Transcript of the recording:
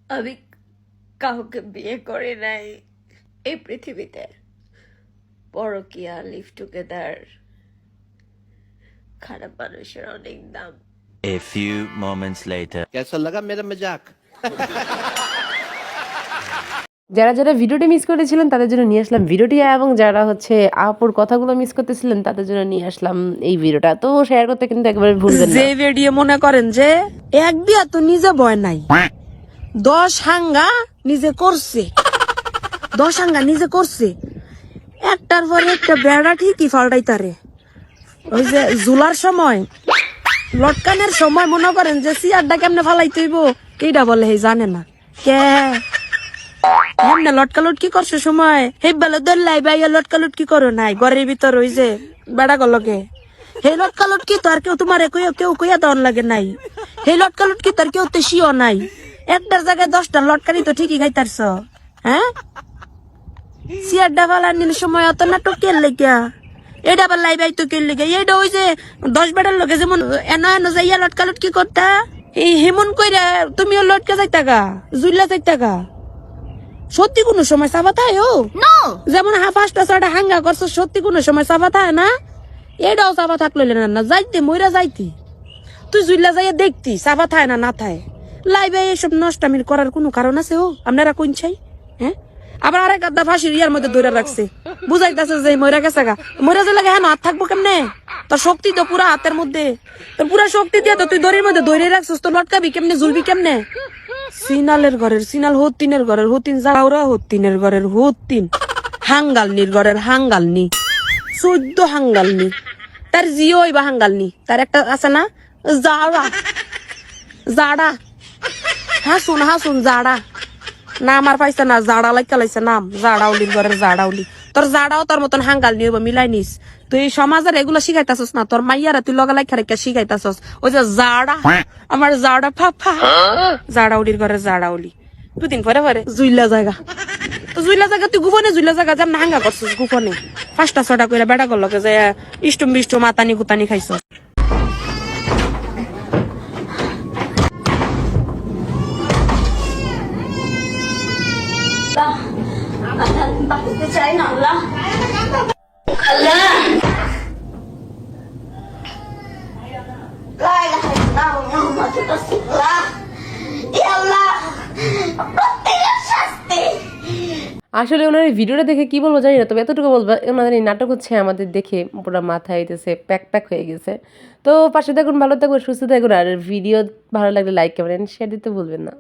আমি কাউকে বিয়ে করি নাই এই পৃথিবীতে। পরকিয়া, লিভ টুগেদার, খারাপ মানুষের অনেক দাম। A few moments later. कैसा लगा मेरा मजाक? যারা যারা ভিডিওটি মিস করেছিলেন তাদের জন্য নিয়ে আসলাম ভিডিওটি, এবং যারা হচ্ছে আপুর কথাগুলো মিস করতেছিলেন তাদের জন্য নিয়ে আসলাম এই ভিডিওটা। তো শেয়ার করতে কিন্তু একবারে ভুলবেন না। যে ভিডিও মনে করেন যে এক বিয়া তো নিজে বয় নাই, 10 হাঙ্গা নিজে করছে, 10 হাঙ্গা নিজে করছে, একটার পরে একটা বেড়া ঠিকই ফাল্টাইতারে। ওই যে ঝুলার সময়, লটকানের সময় মনে করেন যে সিয়ারটা কেমনে ফালাইতে হইব এইটা বলে হে জানে না কে এমনে লটকালটকি করছে সময় হে বেলা দল্লাই বাইয়া লটকালটকি করো নাই ঘরের ভিতর। ওই যে বেড়া গলকে হে লটকালটকি তো আর কেউ তোমার কেউ কইয়া দেওয়ার লাগে নাই। হে লটকালটকি তার কেউ তো শিও নাই। একটার জায়গায় 10টা লটকানি তো ঠিকই খাইতারছ। হ্যাঁ, সিয়ারটা ফালানির সময় অত নাটক কে লেগা এটা আবার লাই বাই তো কে লেগে এইটা ওই যে 10 বেটার লোকে যেমন এনো এনো যাইয়া লটকালটকি করতা, এই হেমন কইরা তুমিও লটকা যাইতা গা, জুইলা যাইতা গা। সত্যি কোনো সময় চাপা থাকে ও যেমন 5টা 6টা হাঙ্গা করছো, সত্যি কোনো সময় চাপা থাকে না। এটাও চাপা থাকলে না যাইতে মইরা যাইতি, তুই জুইলা যাইয়া দেখতি চাপা থাকে না না থাকে। লাইবে এইসব নষ্টামির করার কোনো কারণ আছে ও আপনারা কোন চাই? হ্যাঁ, আবার আরেক আধা ফাঁসির ইয়ার মধ্যে ধরে রাখছে, বুঝাইতেছে যে মইরা গেছে গা। মইরা যে লাগে হ্যাঁ হাত থাকবো কেমনে? তোর শক্তি তো পুরা হাতের মধ্যে, তোর পুরা শক্তি দিয়ে তো তুই দড়ির মধ্যে ধরে রাখছিস, তোর লটকাবি কেমনে, ঝুলবি কেমনে? সিনালের ঘরের সিনাল, হতিনের ঘরের হতিন, যাওরা হতিনের ঘরের হতিন, হাঙ্গালনির ঘরের হাঙ্গালনি, 14 হাঙ্গালনি, তার জিও বা হাঙ্গালনি, তার একটা আছে না জাড়া, জাড়া, হাসুন জাড়া, নাম আর পাইছে না, জাড়া লাইকা লাইছে নাম, জাড়াউলির ঘরের জাড়াউলি। তোর জাড়াও তোর মতন হাঙ্গাল নিয়ে মিলাই নিস। তুই সমাজের এগুলো শিখাইতাছস না, তোর মাইয়ারা তুই লগা লাইখা রেখা শিখাইতাছস। ওই যে জাড়া, আমার জাড়া ফাফা, জাড়াউলির ঘরের জাড়াউলি। 2 দিন পরে পরে জুইলা জায়গা, তো জুইলা জায়গা তুই গুফনে জুইলা জায়গা যেমন হাঙ্গা করছিস গুফনে 5টা 6টা কইরা বেড়া গলকে যে ইষ্টম বিষ্টম মাতানি কুতানি খাইছস। বাঁচতে চাই না আল্লাহ, আল্লাহ লা ইলাহা ইল্লাল্লাহ মুহাম্মাদুর রাসূলুল্লাহ। ইয়া আল্লাহ, প্রত্যেকের শাস্তি। আসলে ওনার এই ভিডিওটা দেখে কি বলবো জানি না, তবে এতটুকু বলবো ওনাদের এই নাটক হচ্ছে আমাদের দেখে পুরো মাথা হইতেছে প্যাক হয়ে গেছে। তো পাশে থাকুন, ভালো থাকুন, সুস্থ থাকুন, আর ভিডিও ভালো লাগলে লাইক কমেন্ট শেয়ার দিতে ভুলবেন না।